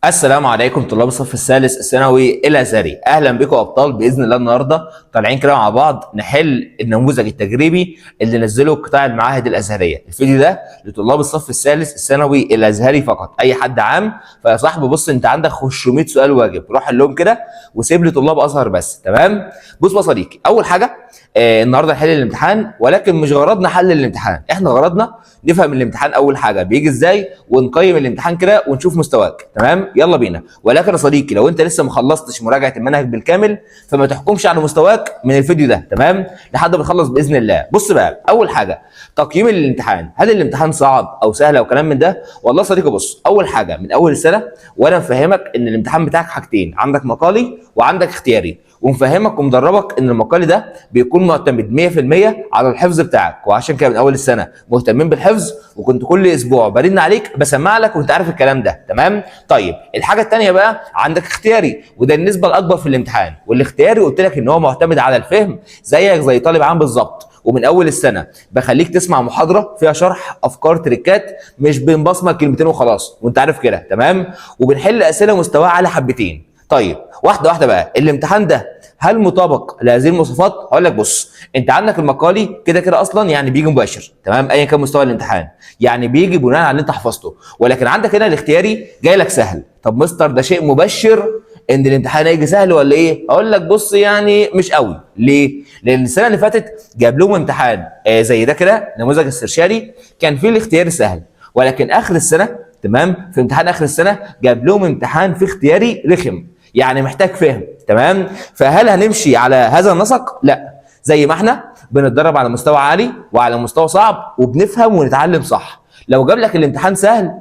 السلام عليكم طلاب الصف الثالث الثانوي الازهري، اهلا بكم ابطال. باذن الله النهارده طالعين كده مع بعض نحل النموذج التجريبي اللي نزله قطاع المعاهد الازهريه. الفيديو ده لطلاب الصف الثالث الثانوي الازهري فقط، اي حد عام. فيا صاحبي بص، انت عندك 500 سؤال واجب، روح حلهم كده وسيب لي طلاب ازهر بس. تمام؟ بص يا صديقي، اول حاجه النهارده نحل الامتحان، ولكن مش غرضنا حل الامتحان، احنا غرضنا نفهم الامتحان اول حاجه بيجي ازاي، ونقيم الامتحان كده ونشوف مستواك. تمام؟ يلا بينا. ولكن يا صديقي لو انت لسه ما خلصتش مراجعه المنهج بالكامل فما تحكمش على مستواك من الفيديو ده، تمام؟ لحد ما تخلص باذن الله. بص بقى، اول حاجه تقييم الامتحان، هل الامتحان صعب او سهل او كلام من ده؟ والله يا صديقي بص، اول حاجه من اول السنه وانا مفهمك ان الامتحان بتاعك حاجتين، عندك مقالي وعندك اختياري، ومفهمك ومدربك ان المقالي ده بيكون معتمد 100% على الحفظ بتاعك، وعشان كده من اول السنه مهتمين بالحفظ، وكنت كل اسبوع برن عليك بسمع لك وانت عارف الكلام ده. تمام؟ طيب الحاجه الثانيه بقى عندك اختياري، وده النسبه الاكبر في الامتحان. والاختياري قلت لك ان هو معتمد على الفهم زيك زي طالب عام بالظبط، ومن اول السنه بخليك تسمع محاضره فيها شرح افكار تريكات، مش بنبصمك كلمتين وخلاص وانت عارف كده. تمام؟ وبنحل اسئله مستواها على حبتين. طيب واحده واحده بقى، الامتحان ده هل مطابق لهذه المواصفات؟ هقول لك بص، انت عندك المقالي كده كده اصلا يعني بيجي مباشر، تمام؟ ايا كان مستوى الامتحان يعني بيجي بناء على اللي انت حفظته، ولكن عندك هنا الاختياري جاي لك سهل. طب مستر ده شيء مبشر ان الامتحان هيجي سهل ولا ايه؟ اقول لك بص، يعني مش قوي. ليه؟ لان السنه اللي فاتت جاب لهم امتحان زي ده كده، نموذج استرشادي، كان فيه الاختياري سهل، ولكن اخر السنه، تمام، في امتحان اخر السنه جاب لهم امتحان في اختياري رخم، يعني محتاج فهم. تمام؟ فهل هنمشي على هذا النسق؟ لا، زي ما احنا بنتدرب على مستوى عالي وعلى مستوى صعب وبنفهم ونتعلم صح. لو جاب لك الامتحان سهل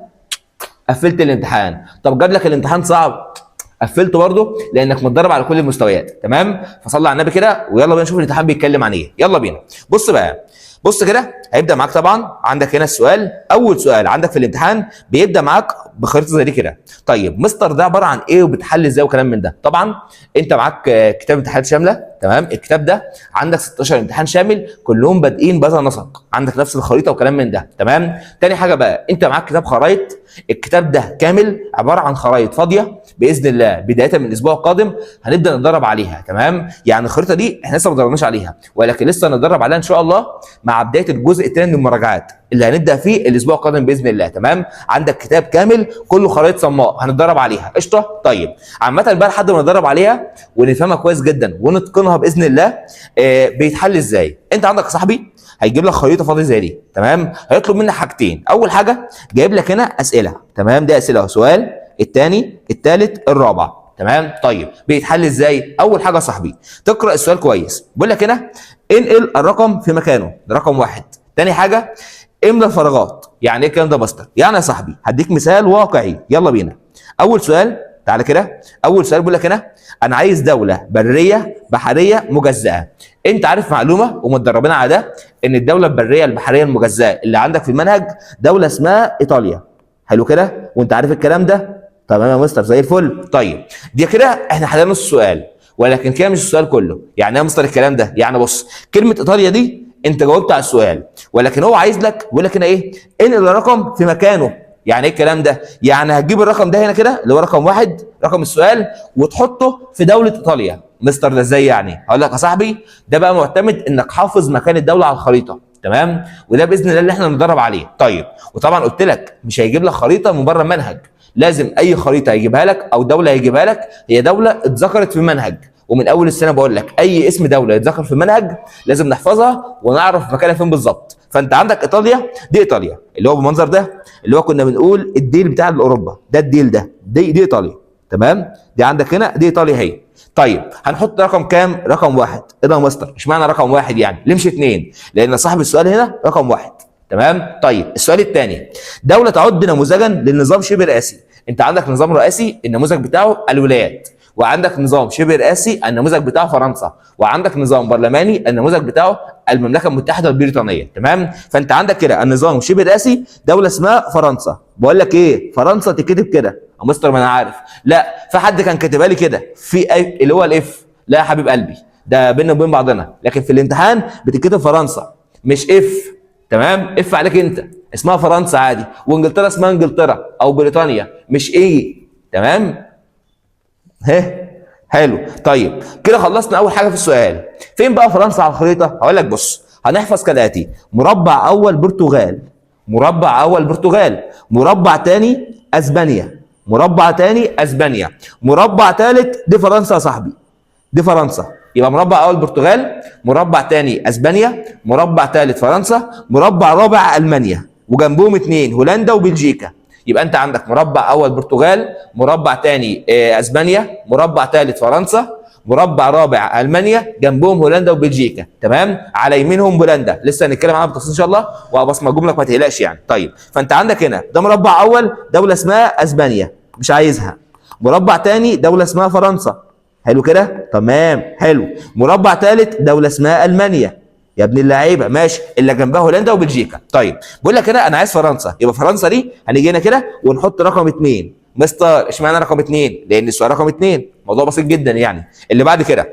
قفلت الامتحان، طب جاب لك الامتحان صعب قفلته برضه، لانك متدرب على كل المستويات. تمام؟ فصلي على النبي كده ويلا بينا نشوف الامتحان بيتكلم عن ايه. يلا بينا. بص بقى، بص كده، هيبدا معاك طبعا عندك هنا السؤال، اول سؤال عندك في الامتحان بيبدا معاك بخريطه زي دي كده. طيب مستر ده عباره عن ايه وبتحل ازاي وكلام من ده؟ طبعا انت معاك كتاب امتحانات شامله، تمام؟ الكتاب ده عندك 16 امتحان شامل كلهم بادئين بهذا النسق، عندك نفس الخريطه وكلام من ده. تمام؟ تاني حاجه بقى، انت معاك كتاب خرايط، الكتاب ده كامل عباره عن خرايط فاضيه، باذن الله بدايه من الاسبوع القادم هنبدا نتدرب عليها. تمام؟ يعني الخريطه دي احنا لسه ما اتدربناش عليها، ولكن لسه هنتدرب عليها ان شاء الله مع بدايه الجزء الثاني من المراجعات اللي هنبدا فيه الاسبوع القادم باذن الله. تمام؟ عندك كتاب كامل كله خرائط صماء هنتدرب عليها. قشطه؟ طيب عامه بقى لحد ما نتدرب عليها ونفهمها كويس جدا ونتقنها باذن الله، بيتحل ازاي؟ انت عندك يا صاحبي هيجيب لك خريطه فاضيه زي دي، تمام؟ هيطلب منك حاجتين، اول حاجه جايب لك هنا اسئله، تمام؟ ده اسئله، سؤال، الثاني، الثالث، الرابع. تمام؟ طيب بيتحل ازاي؟ اول حاجه يا صاحبي تقرا السؤال كويس، بيقول لك هنا انقل الرقم في مكانه، ده رقم واحد. تاني حاجه املى الفراغات. يعني ايه الكلام ده ماستر؟ يعني يا صاحبي هديك مثال واقعي، يلا بينا. اول سؤال تعالى كده، اول سؤال بيقول لك هنا انا عايز دوله بريه بحريه مجزاه. انت عارف معلومه ومتدربين على ده، ان الدوله البريه البحريه المجزاه اللي عندك في المنهج دوله اسمها ايطاليا. حلو كده؟ وانت عارف الكلام ده؟ تمام يا مستر، زي الفل. طيب دي كده احنا حلينا نص السؤال، ولكن كده مش السؤال كله. يعني ايه يا مستر الكلام ده؟ يعني بص، كلمه ايطاليا دي انت جاوبت على السؤال، ولكن هو عايز لك، بيقول لك هنا ايه؟ انقل الرقم في مكانه. يعني ايه الكلام ده؟ يعني هتجيب الرقم ده هنا كده اللي هو رقم واحد، رقم السؤال، وتحطه في دوله ايطاليا. مستر ده ازاي يعني؟ هقول لك يا صاحبي، ده بقى معتمد انك حافظ مكان الدوله على الخريطه، تمام؟ وده باذن الله اللي احنا بندرب عليه. طيب وطبعا قلت لك مش هيجيب لك خريطه من بره المنهج، لازم اي خريطه هيجيبها لك او دوله هيجيبها لك هي دوله اتذكرت في المنهج. ومن اول السنه بقول لك اي اسم دوله يتذكر في المنهج لازم نحفظها ونعرف مكانها فين بالظبط. فانت عندك ايطاليا، دي ايطاليا اللي هو بالمنظر ده، اللي هو كنا بنقول الديل بتاع اوروبا، ده الديل ده، دي ايطاليا. تمام؟ دي عندك هنا دي ايطاليا هي. طيب هنحط رقم كام؟ رقم واحد. ايه ده يا مستر؟ اشمعنى رقم واحد يعني؟ ليه مش اثنين؟ لان صاحب السؤال هنا رقم واحد. تمام؟ طيب السؤال الثاني، دوله تعد نموذجا للنظام شبه رئاسي. انت عندك نظام رئاسي النموذج بتاعه الولايات، وعندك نظام شبه رئاسي النموذج بتاعه فرنسا، وعندك نظام برلماني النموذج بتاعه المملكه المتحده البريطانيه. تمام؟ فانت عندك كده النظام شبه رئاسي دوله اسمها فرنسا. بقول لك ايه؟ فرنسا تتكتب كده يا مستر؟ ما انا عارف. لا، في حد كان كاتبها لي كده في اللي هو الاف. لا يا حبيب قلبي، ده بيننا وبين بعضنا، لكن في الامتحان بتتكتب فرنسا مش اف. تمام؟ اف عليك انت، اسمها فرنسا عادي، وانجلترا اسمها انجلترا او بريطانيا، مش ايه. تمام؟ حلو. طيب كده خلصنا اول حاجه في السؤال. فين بقى فرنسا على الخريطه؟ هقول لك بص، هنحفظ كالاتي: مربع اول برتغال، مربع اول برتغال، مربع تاني اسبانيا، مربع تاني اسبانيا، مربع تالت دي فرنسا يا صاحبي، دي فرنسا. يبقى مربع اول برتغال، مربع تاني اسبانيا، مربع تالت فرنسا، مربع رابع المانيا، وجنبهم اتنين هولندا وبلجيكا. يبقى انت عندك مربع اول برتغال، مربع تاني اسبانيا، مربع تالت فرنسا، مربع رابع المانيا، جنبهم هولندا وبلجيكا. تمام؟ على يمينهم بولندا، لسه هنتكلم عنها بالتفصيل ان شاء الله وهبصمجهم لك ما تقلقش يعني. طيب فانت عندك هنا ده مربع اول دوله اسمها اسبانيا، مش عايزها. مربع تاني دوله اسمها فرنسا، حلو كده؟ تمام، حلو. مربع ثالث دوله اسمها المانيا، يا ابن اللعيبه ماشي، اللي جنبها هولندا وبلجيكا. طيب بقول لك هنا انا عايز فرنسا، يبقى فرنسا دي هنيجي هنا كده ونحط رقم 2. مستر اشمعنى رقم 2؟ لان السؤال رقم 2، موضوع بسيط جدا يعني. اللي بعد كده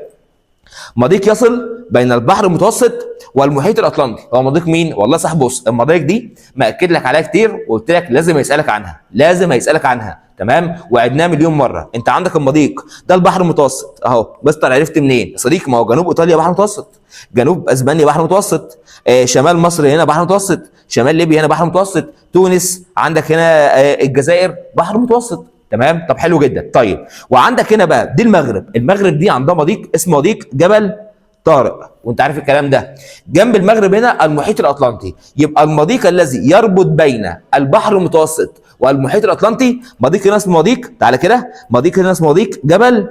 مضيق يصل بين البحر المتوسط والمحيط الاطلنطي. هو مضيق مين؟ والله صاحب بص، المضايق دي مأكد لك عليها كتير وقلت لك لازم يسألك عنها، لازم هيسألك عنها. تمام؟ وعدناها مليون مره. انت عندك المضيق ده البحر المتوسط اهو. مستر عرفت منين؟ يا صديقي ما هو جنوب ايطاليا بحر متوسط، جنوب اسبانيا بحر متوسط، شمال مصر هنا بحر متوسط، شمال ليبيا هنا بحر متوسط، تونس عندك هنا الجزائر بحر متوسط. تمام؟ طب حلو جدا. طيب وعندك هنا بقى دي المغرب، المغرب دي عندها مضيق اسمه مضيق جبل طارق، وانت عارف الكلام ده. جنب المغرب هنا المحيط الاطلنطي. يبقى المضيق الذي يربط بين البحر المتوسط والمحيط الاطلنطي مضيق هنا اسمه مضيق، تعالى كده، مضيق هنا اسمه مضيق جبل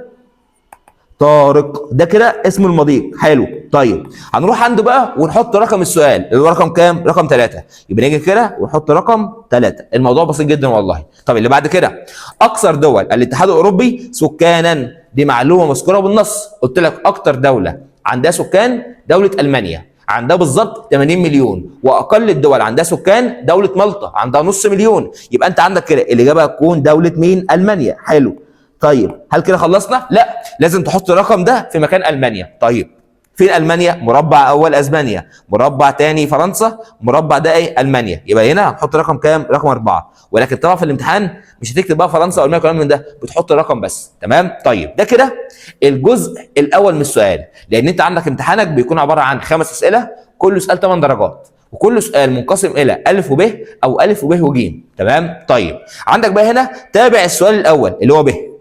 طارق، ده كده اسم المضيق. حلو. طيب هنروح عنده بقى ونحط رقم السؤال اللي هو رقم كام؟ رقم 3. يبقى نيجي كده ونحط رقم 3. الموضوع بسيط جدا والله. طب اللي بعد كده اكثر دول الاتحاد الاوروبي سكانا، دي معلومه مذكوره بالنص. قلت لك اكثر دوله عندها سكان دوله المانيا، عندها بالظبط 80 مليون، واقل الدول عندها سكان دوله مالطا عندها نص مليون. يبقى انت عندك كده الاجابه هتكون دوله مين؟ المانيا. حلو. طيب هل كده خلصنا؟ لا، لازم تحط الرقم ده في مكان المانيا. طيب فين المانيا؟ مربع اول اسبانيا، مربع ثاني فرنسا، مربع ده ايه؟ المانيا. يبقى هنا هنحط رقم كام؟ رقم 4. ولكن طبعا في الامتحان مش هتكتب بقى فرنسا او المانيا كلام من ده، بتحط الرقم بس. تمام؟ طيب ده كده الجزء الاول من السؤال، لان انت عندك امتحانك بيكون عباره عن 5 اسئله، كل سؤال 8 درجات، وكل سؤال منقسم الى الف وب او الف وب وج. تمام؟ طيب عندك بقى هنا تابع السؤال الاول اللي هو ب،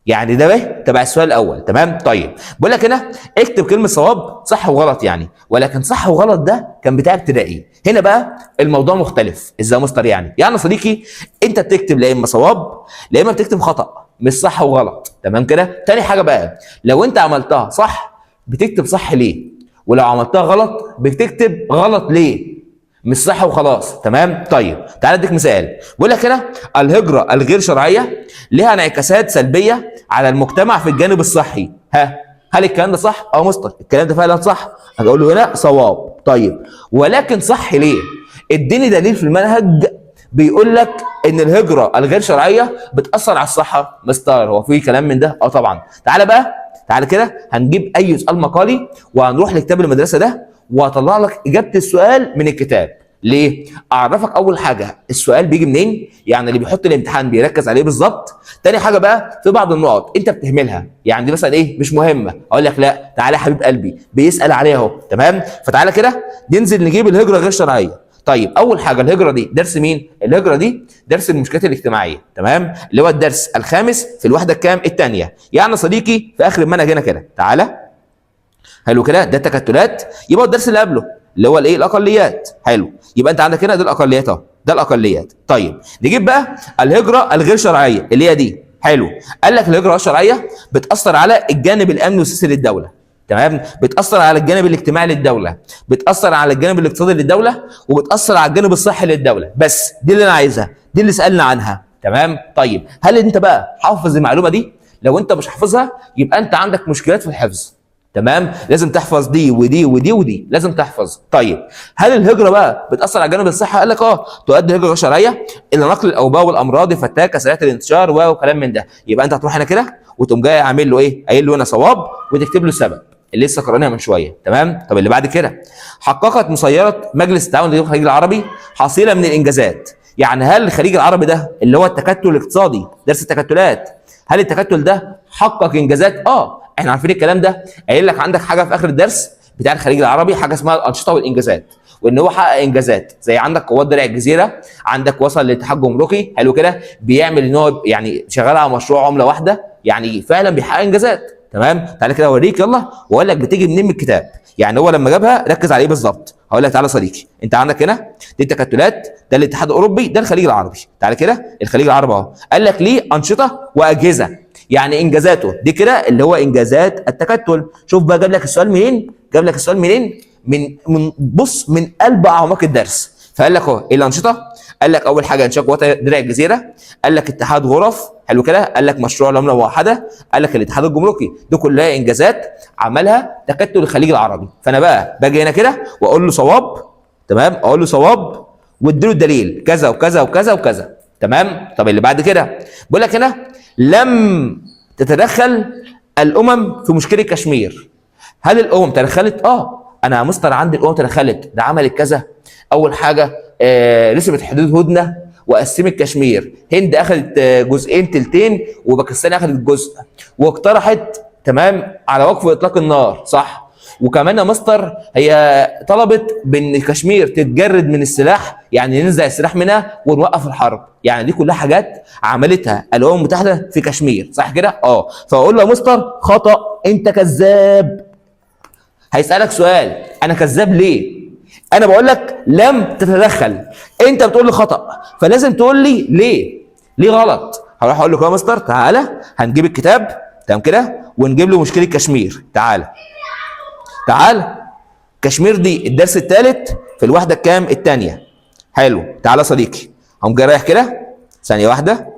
يعني ده به تبع السؤال الاول. تمام؟ طيب بقول لك هنا اكتب كلمه صواب صح وغلط يعني، ولكن صح وغلط ده كان بتاع ابتدائي. هنا بقى الموضوع مختلف. ازاي يا مستر يعني يا صديقي انت بتكتب لا اما صواب لا اما بتكتب خطا، مش صح وغلط. تمام كده؟ تاني حاجه بقى، لو انت عملتها صح بتكتب صح ليه، ولو عملتها غلط بتكتب غلط ليه، مش صح وخلاص. تمام؟ طيب تعال اديك مثال. بيقول لك هنا الهجره الغير شرعيه لها انعكاسات سلبيه على المجتمع في الجانب الصحي. هل الكلام ده صح؟ اه مستر الكلام ده فعلا صح. هقول له هنا صواب. طيب ولكن صح ليه؟ اديني دليل في المنهج بيقول لك ان الهجره الغير شرعيه بتاثر على الصحه. مستر هو في كلام من ده؟ اه طبعا. تعالى بقى، تعالى كده هنجيب اي سؤال مقالي وهنروح لكتاب المدرسه ده وهطلع لك اجابه السؤال من الكتاب. ليه؟ اعرفك اول حاجه السؤال بيجي منين، يعني اللي بيحط الامتحان بيركز عليه بالظبط. تاني حاجه بقى في بعض النقط انت بتهملها، يعني دي مثلا ايه مش مهمه، اقول لك لا تعالى يا حبيب قلبي بيسال عليها اهو. تمام؟ فتعالى كده ننزل نجيب الهجره غير شرعيه. طيب اول حاجه الهجره دي درس مين؟ الهجره دي درس المشكلات الاجتماعيه. تمام؟ اللي هو الدرس الخامس في الوحده الكام؟ الثانيه. يعني صديقي في اخر المنهج هنا كده تعالى. حلو كده؟ ده التكتلات. يبقى الدرس اللي قبله اللي هو الايه؟ الاقليات. حلو. يبقى انت عندك هنا ده الاقليات اهو، ده الاقليات. طيب نجيب بقى الهجره الغير شرعيه اللي هي دي. حلو. قال لك الهجره الشرعيه بتاثر على الجانب الامني والسياسي للدوله. تمام؟ بتاثر على الجانب الاجتماعي للدوله، بتاثر على الجانب الاقتصادي للدوله، وبتاثر على الجانب الصحي للدوله. بس دي اللي انا عايزها، دي اللي سالنا عنها. تمام؟ طيب هل انت بقى حافظ المعلومه دي؟ لو انت مش حافظها يبقى انت عندك مشكلات في الحفظ. تمام؟ لازم تحفظ دي ودي ودي ودي، لازم تحفظ. طيب هل الهجره بقى بتاثر على الجانب الصحي؟ قال لك اه تؤدي الهجره الشرعيه الى نقل الاوباء والامراض الفتاكه سريعه الانتشار وكلام من ده. يبقى انت هتروح هنا كده وتقوم جاي عامل له ايه؟ قايل له هنا صواب وتكتب له السبب اللي لسه قرانها من شويه. تمام؟ طب اللي بعد كده حققت مسيره مجلس التعاون الدولي الخليج العربي حصيله من الانجازات يعني هل الخليج العربي ده اللي هو التكتل الاقتصادي، درس التكتلات، هل التكتل ده حقق انجازات؟ احنا عارفين الكلام ده. قايل لك عندك حاجه في اخر الدرس بتاع الخليج العربي، حاجه اسمها الانشطه والانجازات، وان هو حقق انجازات زي عندك قوات درع الجزيره، عندك وصل لاتحاد جمركي حلو كده، بيعمل ان هو يعني شغال على مشروع عمله واحده، يعني فعلا بيحقق انجازات. تمام، تعالى كده اوريك يلا واقول لك بتيجي منين من الكتاب. يعني هو لما جابها ركز على ايه بالظبط. هقول لك تعالى صديقي، انت عندك هنا دي التكتلات، ده الاتحاد الاوروبي، ده الخليج العربي. تعالى كده الخليج العربي اهو، قال لك ليه انشطه واجهزه، يعني انجازاته دي كده اللي هو انجازات التكتل. شوف بقى جاب لك السؤال منين، جاب لك السؤال منين، من بص من قلب اعماق الدرس. فقال لك اهو ايه الانشطه، قال لك اول حاجه انشاء قوات درع الجزيره، قال لك اتحاد غرف حلو كده، قال لك مشروع العمله الموحده، قال لك الاتحاد الجمركي. دي كلها انجازات عملها تكتل الخليج العربي. فانا بقى باجي هنا كده واقول له صواب، تمام، اقول له صواب واديله الدليل كذا وكذا وكذا وكذا. تمام. طب اللي بعد كده بيقول لك هنا لم تتدخل الامم في مشكله كشمير. هل الامم تدخلت؟ انا يا مستر عندي الامم تدخلت، ده عملت كذا. اول حاجه رسمت حدود هدنه وقسمت كشمير، هند اخذت جزئين تلتين وباكستان اخذت جزء، واقترحت تمام على وقف اطلاق النار، صح. وكمان يا مستر هي طلبت بان كشمير تتجرد من السلاح، يعني ننزع السلاح منها ونوقف الحرب. يعني دي كلها حاجات عملتها الامم المتحده في كشمير، صح كده؟ فاقول له يا مستر خطا، انت كذاب. هيسالك سؤال، انا كذاب ليه؟ انا بقول لك لم تتدخل، انت بتقول لي خطا، فلازم تقول لي ليه غلط. هروح اقول له يا مستر تعالى هنجيب الكتاب تمام كده ونجيب له مشكله كشمير. تعالى كشمير دي الدرس الثالث في الوحده الكام؟ الثانيه. حلو، تعالى صديقي، قوم جاي رايح كده ثانيه واحده.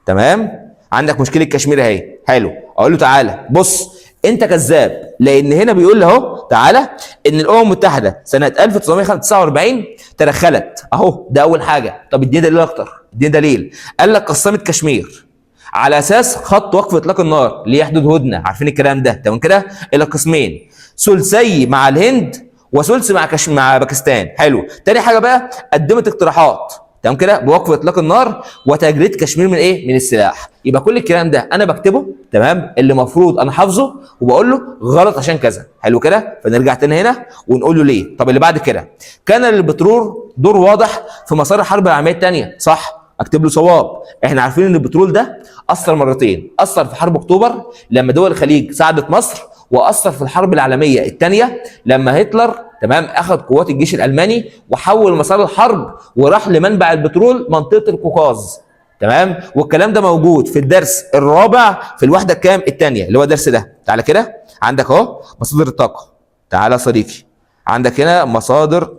تمام، عندك مشكله كشمير اهي. حلو، اقول له تعالى بص انت كذاب، لان هنا بيقول لي اهو تعالى ان الامم المتحده سنه 1949 تدخلت اهو، ده اول حاجه. طب اديني دليل اكتر، اديني دليل. قال لك قسمت كشمير على اساس خط وقف اطلاق النار اللي هي حدود هدنه، عارفين الكلام ده تمام كده، الى قسمين، ثلثي مع الهند وثلث مع باكستان. حلو، تاني حاجه بقى قدمت اقتراحات تمام كده بوقف اطلاق النار وتجريد كشمير من ايه؟ من السلاح. يبقى كل الكلام ده انا بكتبه تمام، اللي المفروض انا حافظه، وبقول له غلط عشان كذا. حلو كده، فنرجع تاني هنا ونقول له ليه. طب اللي بعد كده، كان للبترول دور واضح في مسار الحرب العالميه الثانيه، صح، اكتب له صواب. احنا عارفين ان البترول ده اثر مرتين، اثر في حرب اكتوبر لما دول الخليج ساعدت مصر، واثر في الحرب العالميه الثانيه لما هتلر تمام اخذ قوات الجيش الالماني وحول مسار الحرب وراح لمنبع البترول منطقه القوقاز. تمام، والكلام ده موجود في الدرس الرابع في الوحده الكام؟ الثانيه، اللي هو الدرس ده. تعالى كده عندك اهو مصادر الطاقه. تعالى يا صديقي، عندك هنا مصادر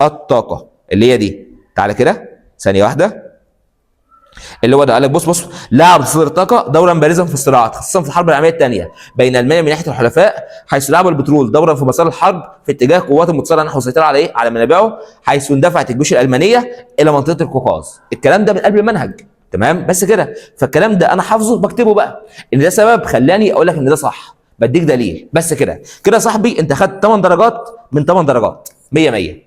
الطاقه اللي هي دي. تعالى كده ثانيه واحده، اللي هو ده قال لك بص لعب مصادر الطاقه دورا بارزا في الصراعات، خاصه في الحرب العالميه الثانيه بين المانيا من ناحيه الحلفاء، حيث لعب البترول دورا في مسار الحرب في اتجاه قوات المتصارعه نحو السيطره على على منابعه، حيث اندفعت الجيوش الالمانيه الى منطقه القوقاز. الكلام ده من قلب المنهج تمام، بس كده. فالكلام ده انا حافظه بكتبه بقى، ان ده سبب خلاني اقول لك ان ده صح، بديك دليل بس كده. كده صاحبي انت خدت 8 درجات من 8 درجات، 100 100.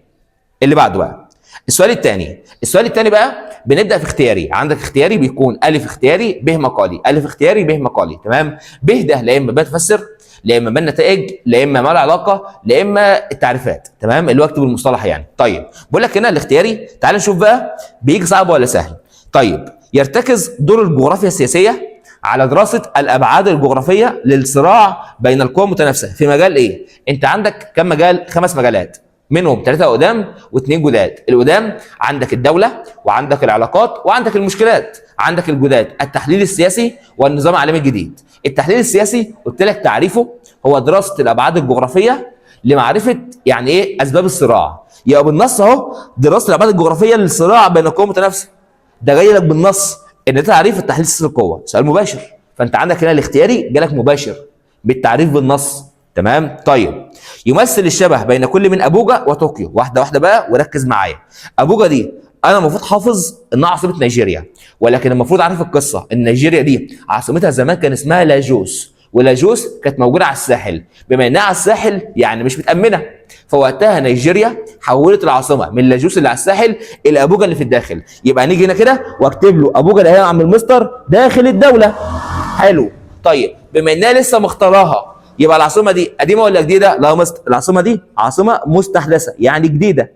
اللي بعده بقى السؤال الثاني بقى بنبدا في اختياري. عندك اختياري بيكون الف اختياري ب مقالي، الف اختياري ب مقالي. تمام، ب ده لا اما بتفسر، لا اما بالنتائج، لا اما ما له علاقه، لا اما التعريفات. تمام، اللي هو اكتب المصطلح يعني. طيب بقول لك هنا الاختياري، تعال نشوف بقى بيجي صعب ولا سهل. طيب، يرتكز دور الجغرافيا السياسيه على دراسه الابعاد الجغرافيه للصراع بين القوى المتنافسه في مجال ايه؟ انت عندك كم مجال؟ 5 مجالات، منهم 3 قدام و2 جداد. القدام عندك الدوله، وعندك العلاقات، وعندك المشكلات. عندك الجداد التحليل السياسي والنظام العالمي الجديد. التحليل السياسي قلت لك تعريفه هو دراسه الابعاد الجغرافيه لمعرفه يعني ايه اسباب الصراع. يبقى بالنص اهو دراسه الابعاد الجغرافيه للصراع بين القوى المتنافسه، ده جاي لك بالنص ان ده تعريف التحليل السياسي للقوه. سؤال مباشر، فانت عندك هنا الاختياري جالك مباشر بالتعريف بالنص. تمام. طيب، يمثل الشبه بين كل من ابوجا وطوكيو. واحده واحده بقى وركز معايا. ابوجا دي انا المفروض حافظ انها عاصمه نيجيريا، ولكن المفروض عارف القصه ان نيجيريا دي عاصمتها زمان كان اسمها لاجوس، ولاجوس كانت موجوده على الساحل. بما انها على الساحل يعني مش متامنه، فوقتها نيجيريا حولت العاصمه من لاجوس اللي على الساحل الى ابوجا اللي في الداخل. يبقى نيجي هنا كده واكتب له ابوجا ده يا عم المستر داخل الدوله. حلو. طيب بما انها لسه مختاراها، يبقى العاصمه دي قديمه ولا جديده؟ لا مستر، العاصمه دي عاصمه مستحدثه يعني جديده.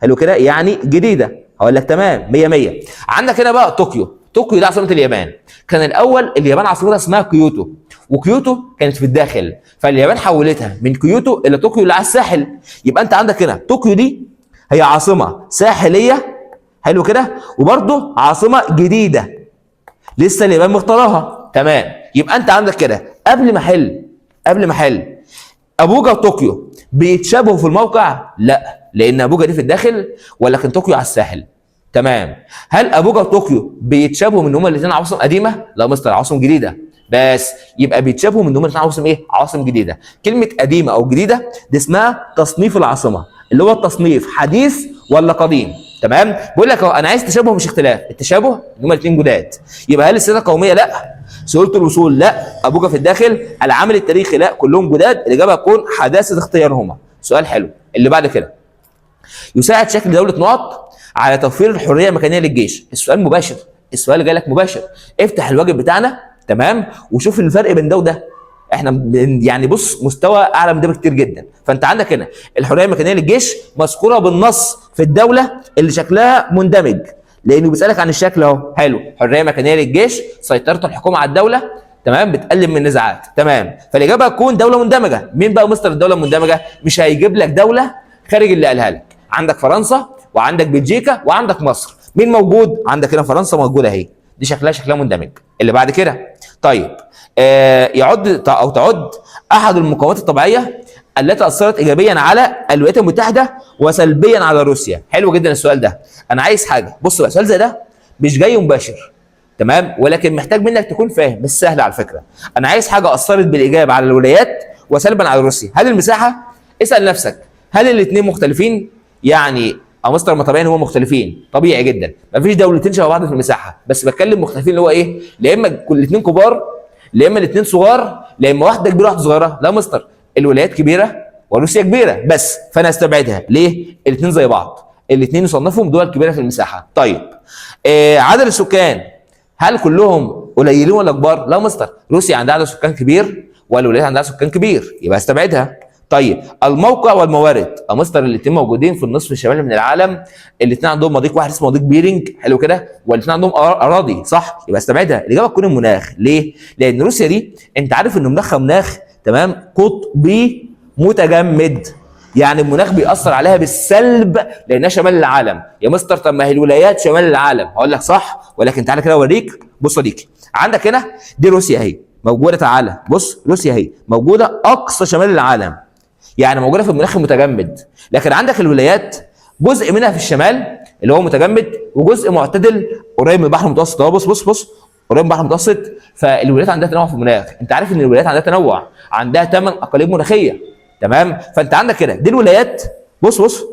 حلو كده، يعني جديده. هقول لك تمام 100 100. عندك هنا بقى طوكيو. طوكيو دي عاصمه اليابان. كان الاول اليابان عاصمتها اسمها كيوتو، وكيوتو كانت في الداخل، فاليابان حولتها من كيوتو الى طوكيو اللي على الساحل. يبقى انت عندك هنا طوكيو دي هي عاصمه ساحليه. حلو كده، وبرضه عاصمه جديده لسه اليابان مختارها. تمام. يبقى انت عندك كده قبل ما احل ابوجا وطوكيو بيتشابهوا في الموقع؟ لا، لان ابوجا دي في الداخل ولكن طوكيو على الساحل. تمام. هل ابوجا وطوكيو بيتشابهوا من هما الاثنين عواصم قديمه؟ لا مستر، عواصم جديده. بس يبقى بيتشابهوا من هما الاثنين عواصم ايه؟ عواصم جديده. كلمه قديمه او جديده دي اسمها تصنيف العاصمه، اللي هو التصنيف حديث ولا قديم. تمام. بيقول لك انا عايز تشابه مش اختلاف. التشابه ان هما الاثنين جداد. يبقى هل السياده قوميه؟ لا. سهوله الوصول؟ لا. ابوجا في الداخل. العامل التاريخي؟ لا. كلهم جداد. الاجابه هتكون حداثه اختيارهما. سؤال حلو اللي بعد كده. يساعد شكل دوله نقط على توفير الحريه المكانيه للجيش. السؤال مباشر، السؤال جاي لك مباشر. افتح الواجب بتاعنا تمام وشوف الفرق بين ده وده. احنا يعني بص مستوى اعلى من ده بكتير جدا. فانت عندك هنا الحريه المكانيه للجيش مذكوره بالنص في الدوله اللي شكلها مندمج، لانه بيسالك عن الشكل اهو. حلو. حريه مكانيه للجيش، سيطره الحكومه على الدوله، تمام، بتقلل من النزاعات. تمام. فالاجابه هتكون دوله مندمجه. مين بقى مستر الدوله المندمجه؟ مش هيجيب لك دوله خارج اللي قالها لك. عندك فرنسا وعندك بلجيكا وعندك مصر. مين موجود؟ عندك هنا فرنسا موجوده اهي، دي شكلها مندمج. اللي بعد كده. طيب تعد احد المقاومات الطبيعيه التي اثرت ايجابيا على الولايات المتحده وسلبيا على روسيا. حلو جدا السؤال ده. انا عايز حاجه، بص بقى سؤال زي ده مش جاي مباشر تمام، ولكن محتاج منك تكون فاهم، بس سهل على فكره. انا عايز حاجه اثرت بالايجاب على الولايات وسلبا على روسيا. هل المساحه؟ اسال نفسك هل الاثنين مختلفين؟ يعني مستر ما طبيعي هو مختلفين طبيعي جدا، مفيش دولتين شبه بعض في المساحه، بس بتكلم مختلفين اللي هو ايه؟ لا اما الاثنين كبار، لا اما الاثنين صغار، لا اما واحده كبيره واحده صغيره. لا مستر، الولايات كبيره وروسيا كبيره بس، فانا استبعدها. ليه؟ الاثنين زي بعض، الاثنين يصنفهم دول كبيره في المساحه. طيب عدد السكان هل كلهم قليلين ولا كبار؟ لا مستر، روسيا عندها عدد سكان كبير والولايات عندها سكان كبير، يبقى استبعدها. طيب الموقع والموارد، مستر الاثنين موجودين في النصف الشمالي من العالم، الاثنين عندهم مضيق واحد اسمه مضيق بيرنج. حلو كده، والاثنين عندهم اراضي، صح؟ يبقى استبعدها. الاجابه تكون المناخ. ليه؟ لان روسيا دي انت عارف ان مناخها مناخ تمام قطبي متجمد، يعني المناخ بيأثر عليها بالسلب لانها شمال العالم. يا مستر طب ما هي الولايات شمال العالم، هقول لك صح، ولكن تعالى كده اوريك. بص صديقي، عندك هنا دي روسيا اهي موجوده. تعالى بص، روسيا اهي موجوده اقصى شمال العالم، يعني موجوده في المناخ المتجمد. لكن عندك الولايات جزء منها في الشمال اللي هو متجمد، وجزء معتدل قريب من البحر المتوسط اهو. بص قريب من البحر المتوسط. فالولايات عندها تنوع في المناخ. انت عارف ان الولايات عندها تنوع، عندها 8 اقاليم مناخيه. تمام. فانت عندك كده دي الولايات، بص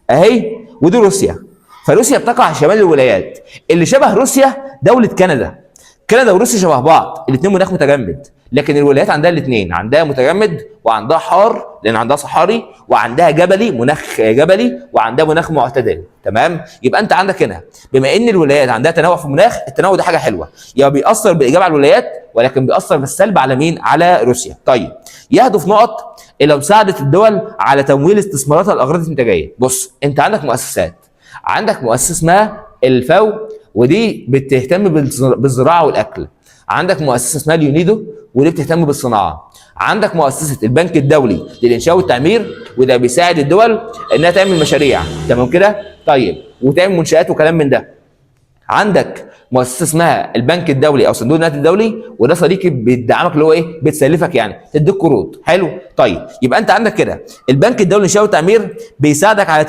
اهي، ودي روسيا. فروسيا بتقع شمال الولايات. اللي شبه روسيا دوله كندا. كندا وروسيا شبه بعض، الاثنين مناخ متجمد، لكن الولايات عندها الاثنين، عندها متجمد وعندها حار لان عندها صحاري، وعندها جبلي مناخ جبلي، وعندها مناخ معتدل. تمام. يبقى انت عندك هنا بما ان الولايات عندها تنوع في المناخ، التنوع ده حاجه حلوه، يبقى بيأثر بالايجاب على الولايات ولكن بيأثر بالسلب على مين؟ على روسيا. طيب يهدف نقط الى مساعده الدول على تمويل استثماراتها الاغراض الانتاجيه. بص انت عندك مؤسسات، عندك مؤسسه اسمها الفاو ودي بتهتم بالزراعه والاكل. عندك مؤسسه اسمها اليونيدو ودي بتهتم بالصناعه. عندك مؤسسه البنك الدولي للانشاء والتعمير وده بيساعد الدول انها تعمل مشاريع. تمام كده؟ طيب وتعمل منشآت وكلام من ده. عندك مؤسسه اسمها البنك الدولي او صندوق النقد الدولي وده صديقي بيدعمك اللي هو ايه؟ بتسلفك يعني، تديك قروض. حلو. طيب يبقى انت عندك كده البنك الدولي للانشاء والتعمير بيساعدك على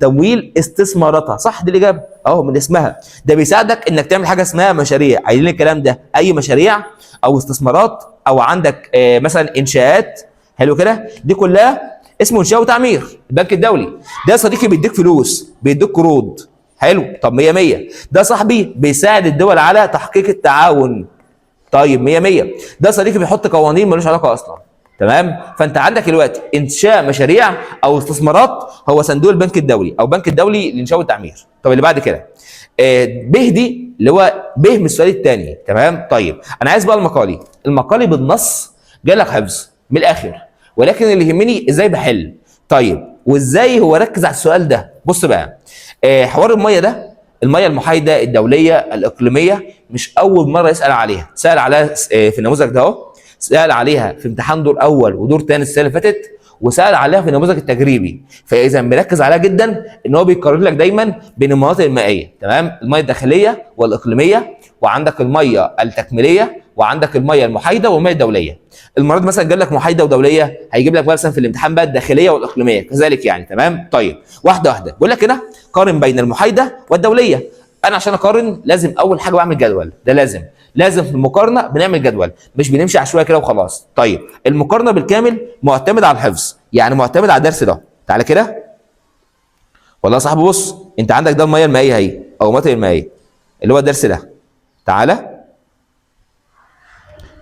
تمويل استثماراتها، صح؟ دي الاجابه اهو من اسمها. ده بيساعدك انك تعمل حاجه اسمها مشاريع. عايزين الكلام ده اي مشاريع او استثمارات او عندك مثلا انشاءات. حلو كده، دي كلها اسمه انشاء وتعمير. البنك الدولي ده يا صديقي بيديك فلوس، بيديك قروض. حلو. طب 100 100. ده صاحبي بيساعد الدول على تحقيق التعاون. طيب 100 100. ده صديقي بيحط قوانين ملوش علاقه اصلا. تمام. فانت عندك دلوقتي انشاء مشاريع او استثمارات هو صندوق البنك الدولي او البنك الدولي للانشاء والتعمير. طب اللي بعد كده ب دي اللي هو ب من السؤال الثاني. تمام. طيب انا عايز بقى المقالي بالنص جاي لك حفظ من الاخر، ولكن اللي يهمني ازاي بحل. طيب وازاي هو ركز على السؤال ده. بص بقى حوار الميه ده، الميه المحايده الدوليه الاقليميه مش اول مره يسال عليها، سال عليها في النموذج ده اهو، سال عليها في امتحان دور اول ودور ثاني السنه اللي فاتت، وسال عليها في النموذج التجريبي. فاذا مركز عليها جدا ان هو بيقارن لك دايما بين المناطق المائيه. تمام. الميه الداخليه والاقليميه، وعندك الميه التكميليه، وعندك الميه المحايده والميه الدوليه. المره دي مثلا جاب لك محايده ودوليه، هيجيب لك مثلا في الامتحان بقى الداخليه والاقليميه كذلك يعني. تمام. طيب واحده واحده بيقول لك هنا قارن بين المحايده والدوليه. انا عشان اقارن لازم اول حاجه بعمل جدول، ده لازم في المقارنه بنعمل جدول، مش بنمشي عشوائي كده وخلاص. طيب المقارنه بالكامل معتمد على الحفظ، يعني معتمد على الدرس ده. تعالى كده والله يا صاحبي، بص انت عندك ده الميه المائيه اهي او المناطق المائيه اللي هو الدرس ده.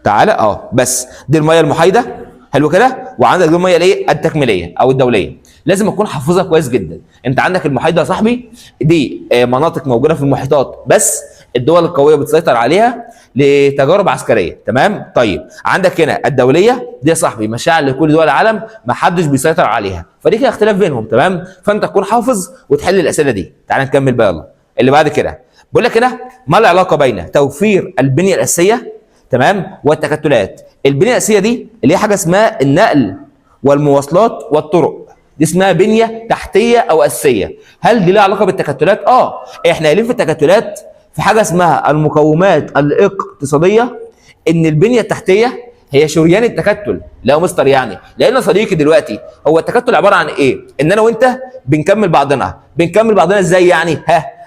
تعالى بس دي الميه المحايده، حلو كده، وعندك دي الميه الايه التكميليه او الدوليه. لازم اكون حافظها كويس جدا. انت عندك المحايده يا صاحبي دي مناطق موجوده في المحيطات، بس الدول القويه بتسيطر عليها لتجارب عسكريه. تمام. طيب عندك هنا الدوليه دي يا صاحبي مشاعر لكل دول العالم ما حدش بيسيطر عليها، فدي كده اختلاف بينهم. تمام. فانت تكون حافظ وتحل الاسئله دي. تعال نكمل بقى يلا. اللي بعد كده بقول لك هنا ما العلاقه بين توفير البنيه الاساسيه تمام والتكتلات. البنيه الاساسيه دي اللي هي حاجه اسمها النقل والمواصلات والطرق، دي اسمها بنيه تحتيه او اساسيه. هل دي لها علاقه بالتكتلات؟ احنا قايلين في التكتلات في حاجه اسمها المقومات الاقتصاديه، ان البنيه التحتيه هي شريان التكتل. لا يا مستر، يعني لان صديقي دلوقتي هو التكتل عباره عن ايه؟ ان انا وانت بنكمل بعضنا ازاي يعني؟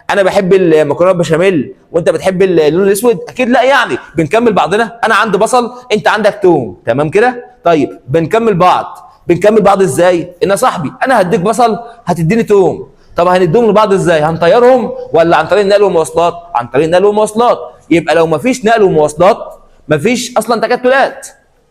انا بحب المكرونه بشاميل وانت بتحب اللون الاسود؟ اكيد لا. يعني بنكمل بعضنا، انا عندي بصل انت عندك توم. تمام كده. طيب بنكمل بعض ازاي؟ ان يا صاحبي انا هديك بصل هتديني توم. طب هنديهم لبعض ازاي؟ هنطيرهم ولا عن طريق النقل والمواصلات؟ عن طريق النقل والمواصلات. يبقى لو مفيش نقل ومواصلات مفيش اصلا تكتلات،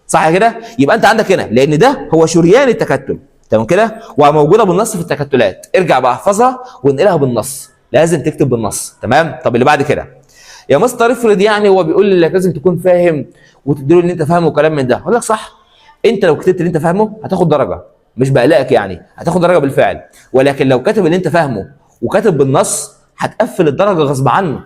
صح كده؟ يبقى انت عندك هنا لان ده هو شريان التكتل. تمام كده. وموجوده بالنص في التكتلات. ارجع بقى احفظها وانقلها بالنص، لازم تكتب بالنص. تمام. طب اللي بعد كده يا مستر افرض يعني هو بيقول لك لازم تكون فاهم وتديله ان انت فاهمه وكلام من ده. اقول لك صح، انت لو كتبت اللي انت فاهمه هتاخد درجه، مش بقلقك يعني، هتاخد درجه بالفعل. ولكن لو كاتب اللي انت فاهمه وكاتب بالنص هتقفل الدرجه غصب عنه.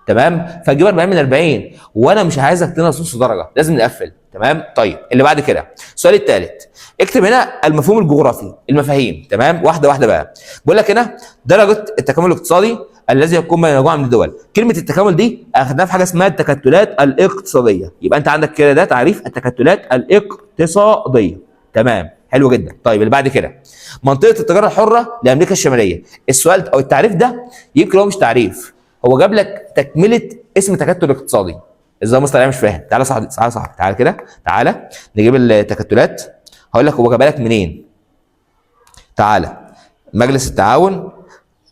تمام. فهتجيب 40 من 40، وانا مش عايزك تنقص نص درجه، لازم نقفل. تمام. طيب اللي بعد كده السؤال الثالث، اكتب هنا المفهوم الجغرافي، المفاهيم. تمام. واحده واحده بقى. بقول لك هنا درجه التكامل الاقتصادي الذي يقوم بين مجموعه من الدول. كلمه التكامل دي اخذناها في حاجه اسمها التكتلات الاقتصاديه. يبقى انت عندك كده ده تعريف التكتلات الاقتصاديه. تمام. حلو جدا. طيب اللي بعد كده منطقه التجاره الحره لامريكا الشماليه. السؤال او التعريف ده يمكن هو مش تعريف، هو جاب لك تكمله اسم تكتل اقتصادي. ازاي مستر مش فاهم؟ تعالى صاحبي تعالى كده، تعالى نجيب التكتلات. هقول لك هو جابها لك منين. تعالى مجلس التعاون،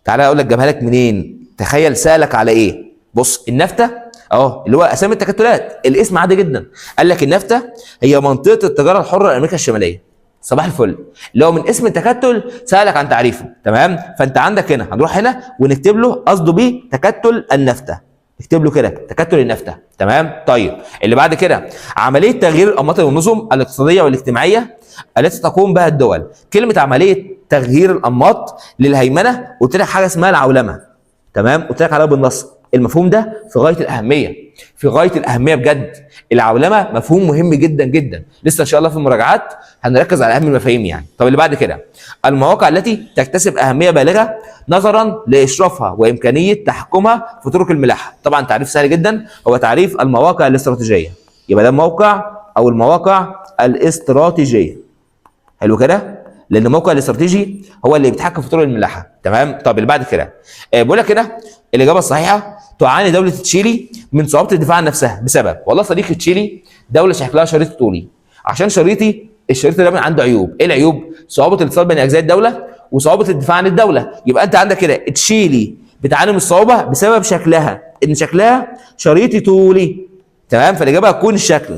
تعالى اقول لك جابها لك منين. تخيل سالك على ايه؟ بص النفته اللي هو اسامي التكتلات، الاسم عادي جدا. قال لك النفته هي منطقه التجاره الحره لامريكا الشماليه. صباح الفل. اللي هو من اسم التكتل سالك عن تعريفه. تمام. فانت عندك هنا هنروح هنا ونكتب له قصده بيه تكتل النفته، نكتب له كده تكتل النفته. تمام. طيب اللي بعد كده عمليه تغيير الانماط والنظم الاقتصاديه والاجتماعيه التي تقوم بها الدول. كلمه عمليه تغيير الانماط للهيمنه قلت لك حاجه اسمها العولمه. تمام. قلت لك عليها بالنص. المفهوم ده في غايه الاهميه، بجد. العولمه مفهوم مهم جدا جدا، لسه ان شاء الله في المراجعات هنركز على اهم المفاهيم يعني. طب اللي بعد كده المواقع التي تكتسب اهميه بالغه نظرا لاشرافها وامكانيه تحكمها في طرق الملاحه. طبعا تعريف سهل جدا، هو تعريف المواقع الاستراتيجيه. يبقى ده الموقع او المواقع الاستراتيجيه. حلو كده، لان الموقع الاستراتيجي هو اللي بيتحكم في طرق الملاحه. تمام. طب اللي بعد كده بقول لك كده الاجابه الصحيحه تعاني دوله تشيلي من صعوبه الدفاع عن نفسها بسبب، والله صديقي تشيلي دوله شكلها شريط طولي. عشان الشريط ده عنده عيوب. ايه العيوب؟ صعوبه الاتصال بين اجزاء الدوله وصعوبه الدفاع عن الدوله. يبقى انت عندك كده تشيلي بتعاني من الصعوبه بسبب شكلها، ان شكلها شريطي طولي. تمام، فالاجابه هتكون الشكل،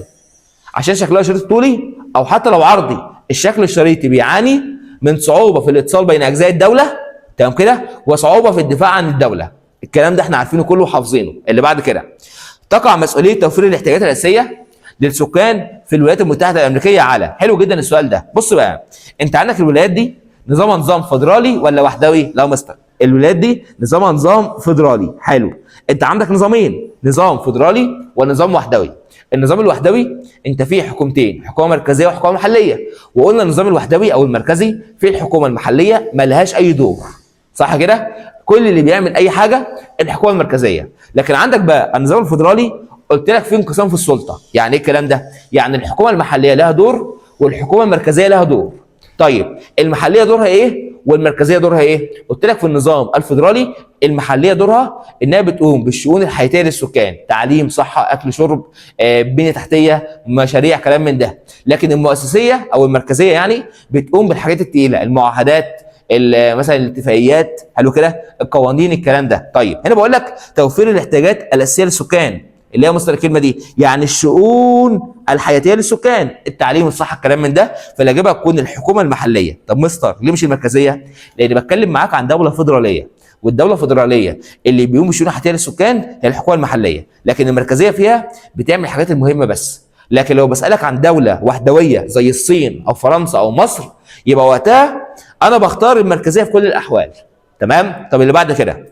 عشان شكلها شريط طولي او حتى لو عرضي. الشكل الشريطي بيعاني من صعوبه في الاتصال بين اجزاء الدوله، تمام كده، وصعوبه في الدفاع عن الدوله. الكلام ده احنا عارفينه كله وحافظينه. اللي بعد كده، تقع مسؤوليه توفير الاحتياجات الاساسيه للسكان في الولايات المتحده الامريكيه على. حلو جدا السؤال ده. بص بقى، انت عندك الولايات دي نظامها نظام فيدرالي ولا وحدوي؟ لا مستر، الولايات دي نظامها نظام فيدرالي. حلو، انت عندك نظامين، نظام فيدرالي ونظام وحدوي. النظام الوحدوي انت فيه حكومتين، حكومه مركزيه وحكومه محليه، وقلنا النظام الوحدوي او المركزي فيه الحكومه المحليه ملهاش اي دور، صح كده؟ كل اللي بيعمل اي حاجه الحكومه المركزيه. لكن عندك بقى النظام الفيدرالي، قلت لك فيه انقسام في السلطه. يعني ايه الكلام ده؟ يعني الحكومه المحليه لها دور والحكومه المركزيه لها دور. طيب المحليه دورها ايه والمركزيه دورها ايه؟ قلت لك في النظام الفيدرالي المحليه دورها انها بتقوم بالشؤون الحياتيه للسكان، تعليم، صحه، اكل، شرب، بنيه تحتيه، مشاريع، كلام من ده. لكن المؤسسيه او المركزيه يعني بتقوم بالحاجات الثقيله، المعاهدات، مثلا الاتفاقيات، حلو كده، القوانين، الكلام ده. طيب هنا بقول لك توفير الاحتياجات الاساسيه للسكان، اللي هي مصدر الكلمه دي يعني الشؤون الحياتيه للسكان، التعليم، الصحه، الكلام من ده. فالاجابه هتكون الحكومه المحليه. طب مستر ليه مش المركزيه؟ لان بتكلم معاك عن دوله فيدراليه، والدوله الفيدراليه اللي بيقوم بالشؤون الحياتيه للسكان هي الحكومه المحليه، لكن المركزيه فيها بتعمل الحاجات المهمه بس. لكن لو بسالك عن دوله وحدويه زي الصين او فرنسا او مصر، يبقى وقتها انا بختار المركزيه في كل الاحوال. تمام. طب اللي بعد كده،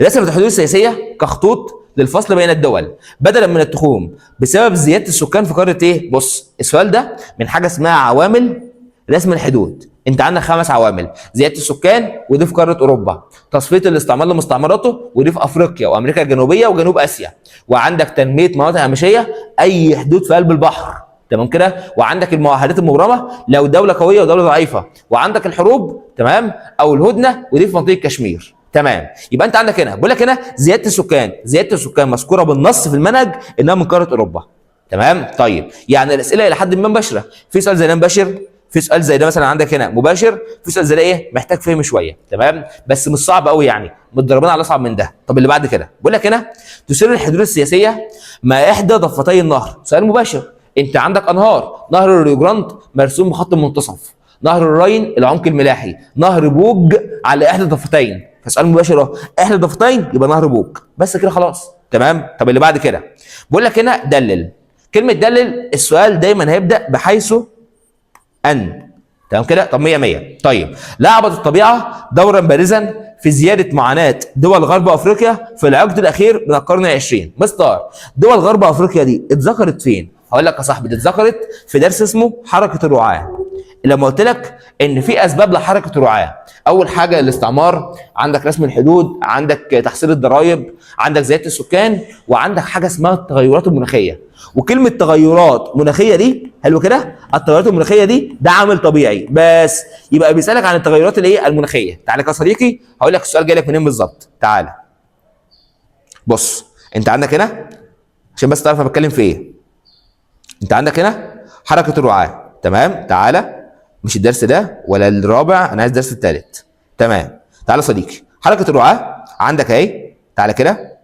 رسمت الحدود السياسيه كخطوط للفصل بين الدول بدلا من التخوم بسبب زياده السكان في قاره ايه؟ بص السؤال ده من حاجه اسمها عوامل رسم الحدود. انت عندك 5 عوامل: زياده السكان ودي في قاره اوروبا، تصفيه الاستعمار لمستعمراته ودي في افريقيا وامريكا الجنوبيه وجنوب اسيا، وعندك تنميه مناطق هامشيه، اي حدود في قلب البحر، تمام كده، وعندك المعاهدات المبرمه لو دوله قويه ودوله ضعيفه، وعندك الحروب، تمام، او الهدنه ودي في منطقه كشمير. تمام. يبقى انت عندك هنا بقول لك هنا زياده السكان، زياده السكان مذكوره بالنص في المنهج انها من قاره اوروبا. تمام. طيب يعني الاسئله الى حد ما مباشره، في سؤال زي ده مباشر، في سؤال زي ده مثلا عندك هنا مباشر، في سؤال زي ده ايه محتاج فهم شويه، تمام، بس مش صعب قوي يعني، متدربين على اصعب من ده. طب اللي بعد كده بقول لك هنا تسير الحدود السياسيه ما احدى ضفتي النهر. سؤال مباشر، انت عندك انهار، نهر الريو جراند مرسوم بخط منتصف، نهر الراين العمق الملاحي، نهر بوج على احدى ضفتين. فسؤال مباشر اهو، احدى ضفتين يبقى نهر بوج، بس كده خلاص. تمام. طب اللي بعد كده بقول لك هنا دلل. كلمه دلل السؤال دايما هيبدا بحيث ان، تمام كده. طب 100 100. طيب لعبت الطبيعه دورا بارزا في زياده معاناه دول غرب افريقيا في العقد الاخير من القرن العشرين. مستر دول غرب افريقيا دي اتذكرت فين؟ هقول لك يا صاحبي دي اتذكرت في درس اسمه حركه الرعاه. لما قلت لك ان في اسباب لحركه الرعاه، اول حاجه الاستعمار، عندك رسم الحدود، عندك تحصيل الضرائب، عندك زياده السكان، وعندك حاجه اسمها التغيرات المناخيه. وكلمه تغيرات مناخيه دي، حلو كده، التغيرات المناخيه دي ده عامل طبيعي بس. يبقى بيسالك عن التغيرات الايه؟ المناخيه. تعالى يا صديقي هقول لك السؤال جاي لك منين بالظبط. تعالى بص، انت عندك هنا عشان بس تعرف انا بتكلم في ايه، انت عندك هنا حركه الرعاه، تمام. تعالى مش الدرس ده ولا الرابع، انا عايز الدرس الثالث. تمام. تعالى يا صديقي، حركه الرعاه عندك اهي، تعالى كده،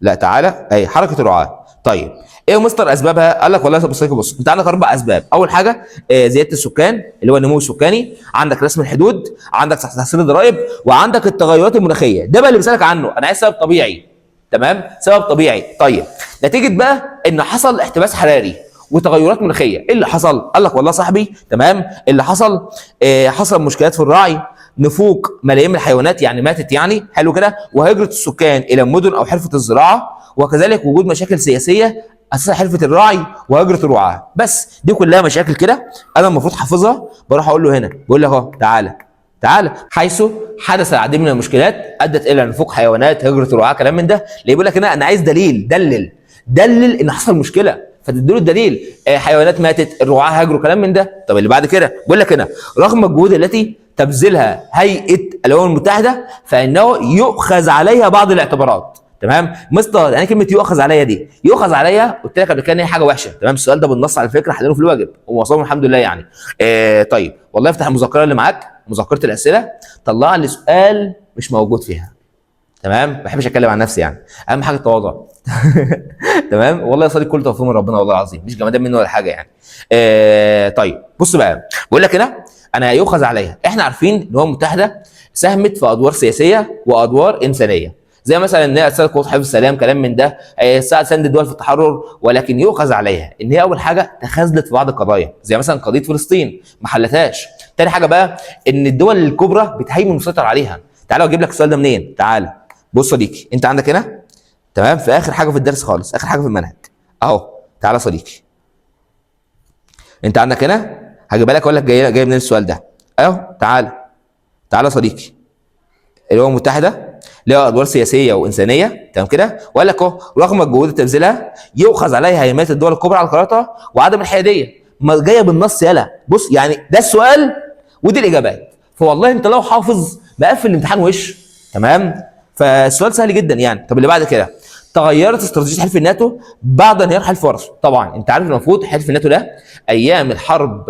لا تعالى اهي حركه الرعاه. طيب ايه يا مستر اسبابها؟ قال لك والله يا صديقي بص، انت عندك 4 اسباب. اول حاجه زياده السكان اللي هو النمو السكاني، عندك رسم الحدود، عندك تحصيل الضرائب، وعندك التغيرات المناخيه. ده بقى اللي بيسالك عنه، انا عايز سبب طبيعي، تمام، سبب طبيعي. طيب نتيجه بقى ان حصل احتباس حراري وتغيرات مناخيه، ايه اللي حصل؟ قال لك والله صاحبي تمام، اللي حصل حصل مشكلات في الرعي، نفوق ملايين من الحيوانات يعني ماتت يعني، حلو كده، وهجره السكان الى المدن او حرفه الزراعه، وكذلك وجود مشاكل سياسيه اساسا حرفه الراعي وهجره الرعاه. بس دي كلها مشاكل كده انا المفروض حافظها. بروح اقول له هنا، بقول له اهو تعالى تعالى، حيث حدث العديد من المشكلات ادت الى نفوق حيوانات، هجره الرعاه، كلام من ده. اللي بيقول لك هنا انا عايز دليل، دلل ان حصل مشكله، فتديله الدليل، حيوانات ماتت، الرعاه هاجروا، كلام من ده. طب اللي بعد كده بيقول لك هنا رغم الجهود التي تبذلها هيئه الامم المتحده فانه يؤخذ عليها بعض الاعتبارات. تمام مستر، يعني كلمه يؤخذ عليا دي، يؤخذ عليا قلت لك قبل كده ان هي حاجه وحشه. تمام، السؤال ده بالنص على فكره حلينه في الواجب وموصلهم الحمد لله يعني. طيب والله افتح المذكره اللي معاك، مذكره الاسئله، طلع لي سؤال مش موجود فيها. تمام، ما بحبش اتكلم عن نفسي يعني، اهم حاجه التواضع. تمام، والله يا صديقي كل توفيق من ربنا والله العظيم، مش جمدان منه ولا حاجه يعني. طيب بص بقى، بقول لك هنا انا يؤخذ عليها. احنا عارفين ان الامم المتحده ساهمت في ادوار سياسيه وادوار انسانيه، زي مثلا ان هي اسست قوات حفظ السلام، كلام من ده، ساند الدول في التحرر. ولكن يؤخذ عليها ان هي اول حاجه تخاذلت في بعض القضايا، زي مثلا قضيه فلسطين ما حلتهاش. تاني حاجه بقى ان الدول الكبرى بتهيمن ومسيطر عليها. تعالى اجيب لك السؤال ده منين. تعالى بص صديقي، انت عندك هنا تمام في اخر حاجه في الدرس خالص، اخر حاجه في المنهج اهو. تعالى صديقي، انت عندك هنا هجيبها لك اقول لك جاي منين السؤال ده اهو. تعالى صديقي، الامم المتحده لها ادوار سياسيه وانسانيه، تمام كده، وقال لك اهو رغم الجهود اللي تبذلها يؤخذ عليها هيمنه الدول الكبرى على قراراتها وعدم الحياديه. ما جايه بالنص يالا. بص يعني ده السؤال ودي الاجابات، فوالله انت لو حافظ مقفل الامتحان وش. تمام، فالسؤال سهل جدا يعني. طب اللي بعد كده، تغيرت استراتيجيه حلف الناتو بعد انهيار حلف وارسو. طبعا انت عارف المفروض حلف الناتو ده ايام الحرب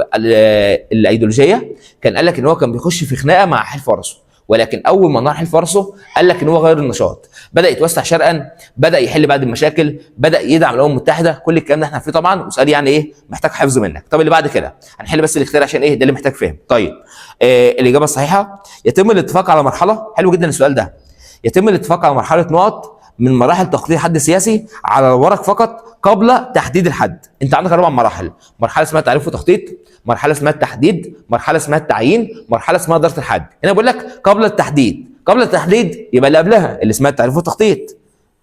الايديولوجيه كان قال لك ان هو كان بيخش في خناقه مع حلف وارسو، ولكن اول ما انهار حلف وارسو قال لك ان هو غير النشاط، بدا يتوسع شرقا، بدا يحل بعض المشاكل، بدا يدعم الامم المتحده. كل الكلام ده احنا عارفينه طبعا، وسؤال يعني ايه محتاج حفظ منك. طب اللي بعد كده هنحل بس الاختيار عشان ايه ده اللي محتاج فهم. طيب الاجابه الصحيحه يتم الاتفاق على مرحله، حلو جدا السؤال ده، يتم الاتفاق على مرحله نقط من مراحل تقدير حد سياسي على الورق فقط قبل تحديد الحد. انت عندك 4 مراحل، مرحله اسمها تعريف وتخطيط، مرحله اسمها التحديد، مرحله اسمها التعيين، مرحله اسمها اداره الحد. هنا بقول لك قبل التحديد. قبل التحديد يبقى اللي قبلها اللي اسمها التعريف والتخطيط.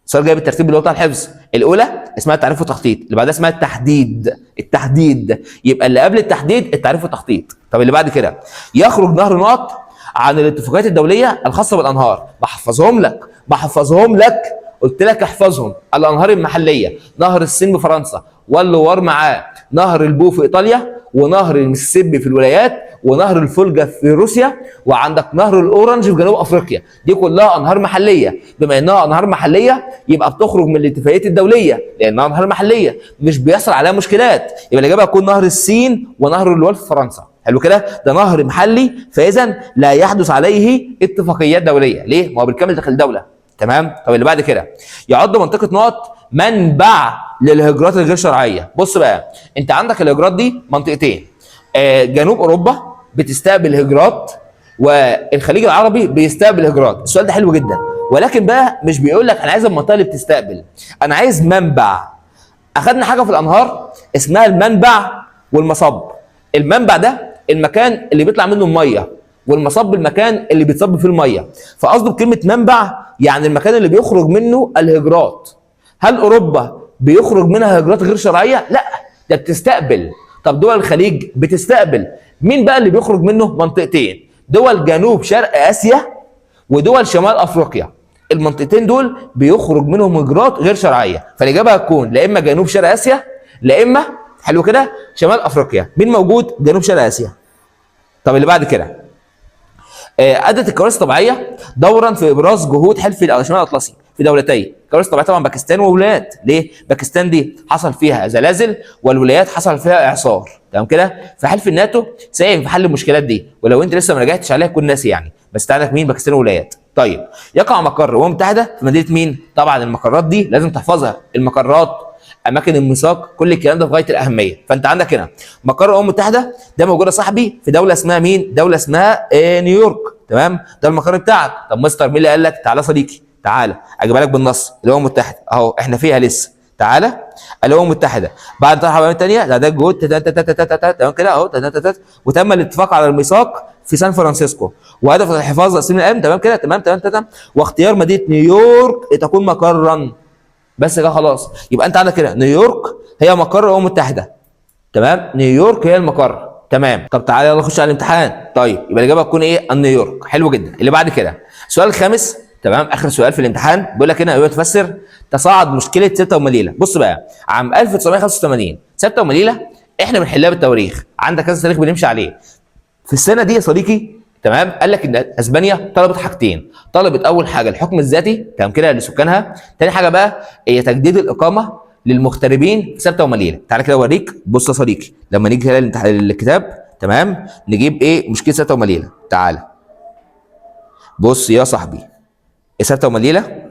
السؤال جاي بالترتيب اللي هو بتاع الحفظ. الاولى اسمها التعريف والتخطيط، اللي بعدها اسمها التحديد يبقى اللي قبل التحديد التعريف والتخطيط. طب اللي بعد كده، يخرج نهر نقط عن الاتفاقيات الدوليه الخاصه بالانهار. بحفظهم لك قلت لك احفظهم. الانهار المحليه، نهر السين بفرنسا، واللوار معاه، نهر البو في ايطاليا، ونهر المسيسيبي في الولايات، ونهر الفولجا في روسيا، وعندك نهر الاورنج في جنوب افريقيا. دي كلها انهار محليه. بما انها انهار محليه يبقى بتخرج من الاتفاقيات الدوليه لانها انهار محليه مش بيحصل عليها مشكلات. يبقى الاجابه هتكون نهر السين ونهر اللوار في فرنسا. حلو كده، ده نهر محلي، فاذا لا يحدث عليه اتفاقيات دوليه. ليه؟ ما هو بالكامل داخل الدوله. تمام. طب اللي بعد كده، يعد منطقه نقط منبع للهجرات الغير شرعيه. بص بقى، انت عندك الهجرات دي منطقتين، جنوب اوروبا بتستقبل هجرات، والخليج العربي بيستقبل هجرات. السؤال ده حلو جدا، ولكن بقى مش بيقول لك انا عايز المنطقه اللي بتستقبل، انا عايز منبع. اخذنا حاجه في الانهار اسمها المنبع والمصب. المنبع ده المكان اللي بيطلع منه الميه، والمصب المكان اللي بيتصب فيه الميه. فقصده بكلمه منبع يعني المكان اللي بيخرج منه الهجرات. هل اوروبا بيخرج منها هجرات غير شرعيه؟ لا، ده بتستقبل. طب دول الخليج بتستقبل مين بقى اللي بيخرج منه؟ منطقتين، دول جنوب شرق اسيا ودول شمال افريقيا. المنطقتين دول بيخرج منهم هجرات غير شرعيه، فالاجابه هتكون لا اما جنوب شرق اسيا لا اما حلو كده شمال افريقيا. مين موجود؟ جنوب شرق اسيا. طب اللي بعد كده، ادت الكوارث الطبيعيه دورا في ابراز جهود حلف شمال الاطلسي في دولتين. الكوارث الطبيعيه طبعا باكستان وولايات. ليه؟ باكستان دي حصل فيها زلازل، والولايات حصل فيها اعصار. تمام كده؟ فحلف الناتو ساهم في حل المشكلات دي، ولو انت لسه ما رجعتش عليها كل ناسي يعني، بس عندك مين؟ باكستان وولايات. طيب، يقع مقر الامم المتحده في مدينه مين؟ طبعا المقرات دي لازم تحفظها، المقرات، اماكن الميثاق، كل الكلام ده في غايه الاهميه. فانت عندك هنا مقر الامم المتحده ده موجود يا صاحبي في دوله اسمها مين؟ دوله اسمها نيويورك. تمام، ده المقر بتاعك. طب مستر مين اللي قال لك؟ تعالى صديقي، تعالى اجيبها لك بالنص. الامم المتحده اهو احنا فيها لسه. تعالى، الامم المتحده بعد طرح الثانيه ده الجهود تمام كده اهو، وتم الاتفاق على الميثاق في سان فرانسيسكو، وهدف الحفاظ على الامن. تمام كده، تمام، واختيار مدينه نيويورك لتكون مقرا. بس كده خلاص. يبقى انت عندك كده نيويورك هي مقر الامم المتحده. تمام، نيويورك هي المقر. تمام. طب تعالى يلا نخش على الامتحان. طيب يبقى الاجابه هتكون ايه؟ نيويورك. حلو جدا. اللي بعد كده السؤال الخامس، تمام، اخر سؤال في الامتحان، بيقول لك هنا ايوه تفسر تصاعد مشكله سبته ومليله. بص بقى، عام 1985 سبته ومليله احنا بنحلها بالتواريخ، عندك كذا تاريخ بنمشي عليه. في السنه دي يا صديقي، تمام، قال لك ان اسبانيا طلبت حاجتين. طلبت اول حاجه الحكم الذاتي، تمام كده، لسكانها. تاني حاجه بقى هي تجديد الاقامه للمغتربين في سبته ومليله. تعالى كده اوريك. بص يا صديقي، لما نيجي كده الكتاب، تمام، نجيب ايه مشكله سبته ومليله. تعالى بص يا صاحبي، سبته ومليله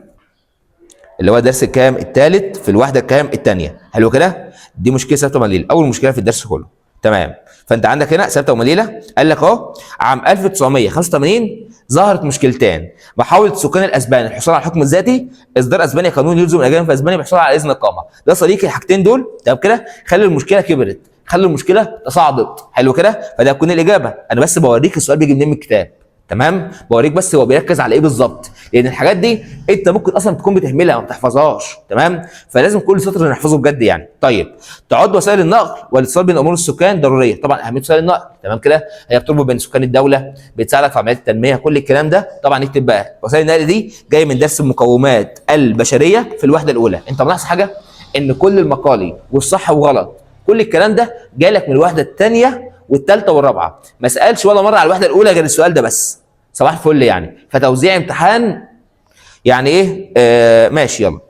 اللي هو درس الكام الثالث في الوحده الكام الثانيه. حلو كده؟ دي مشكله ثابته ومليله، اول مشكله في الدرس كله. تمام. فانت عندك هنا ثابته ومليله. قال لك اهو عام 1985 ظهرت مشكلتان: محاوله السكان الاسبان الحصول على الحكم الذاتي، اصدار اسبانيا قانون يلزم الاجانب في اسبانيا بالحصول على اذن اقامه. ده صديقي الحاجتين دول تمام كده خلي المشكله كبرت، خلي المشكله تصاعدت. حلو كده؟ فده هتكون الاجابه. انا بس بوريك السؤال بيجي منين من الكتاب. تمام؟ بوريك بس هو بيركز على ايه بالظبط، لان الحاجات دي انت ممكن اصلا تكون بتهملها ما بتحفظهاش. تمام؟ فلازم كل سطر نحفظه بجد يعني. طيب، تعد وسائل النقل والاتصال بين امور السكان ضروريه. طبعا اهميه وسائل النقل. تمام كده؟ هي بتربط بين سكان الدوله، بتساعدك في عمليات التنميه، كل الكلام ده طبعا اكتب بقى. وسائل النقل دي جايه من درس المقومات البشريه في الوحده الاولى. انت ملاحظ حاجه؟ ان كل المقالي والصح وغلط كل الكلام ده جاي لك من الوحده الثانيه والثالثه والرابعه. ما سالش ولا مره على الوحده الاولى غير السؤال ده بس. صباح الفل يعني. فتوزيع امتحان يعني ايه؟ ماشي يلا.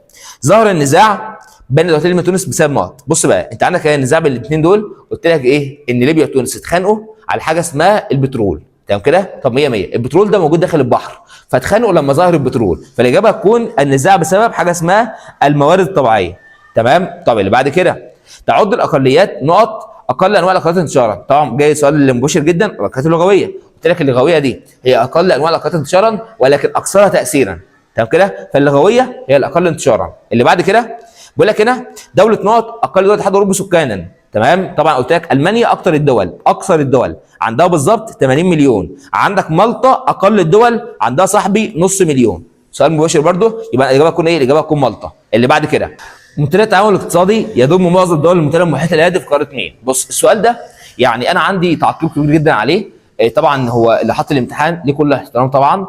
ظهر النزاع بين دولتين من تونس بسبب نقط. بص بقى، انت عندك النزاع بين الاثنين دول، قلت لك ايه؟ ان ليبيا وتونس اتخانقوا على حاجه اسمها البترول. تمام كده؟ طب 100 100. البترول ده موجود داخل البحر، فاتخانقوا لما ظهر البترول. فالاجابه هتكون النزاع بسبب حاجه اسمها الموارد الطبيعيه. تمام؟ طب اللي بعد كده، تعد الاقليات نقط اقل انواع الاقليات انتشارا. طبعا جاي سؤال مباشر جدا، الاقليات اللغويه. قلت لك اللغويه دي هي اقل انواع الاقليات انتشارا ولكن اكثرها تاثيرا. تمام كده؟ فاللغويه هي الاقل انتشارا. اللي بعد كده بيقول لك هنا دوله نقط اقل دول الاتحاد الاوروبي سكانا. تمام؟ طبعا قلت لك المانيا اكثر الدول عندها بالظبط 80 مليون. عندك مالطا اقل الدول عندها صاحبي نص مليون. سؤال مباشر برضه، يبقى الاجابه تكون ايه؟ الاجابه تكون مالطا. اللي بعد كده، منتدى التعاون الاقتصادي يضم معظم الدول المنتدى المحيط الهادي في قاره مين؟ بص السؤال ده يعني انا عندي تعقيب كبير جدا عليه. طبعا هو اللي حط الامتحان ليه كل احترام طبعا،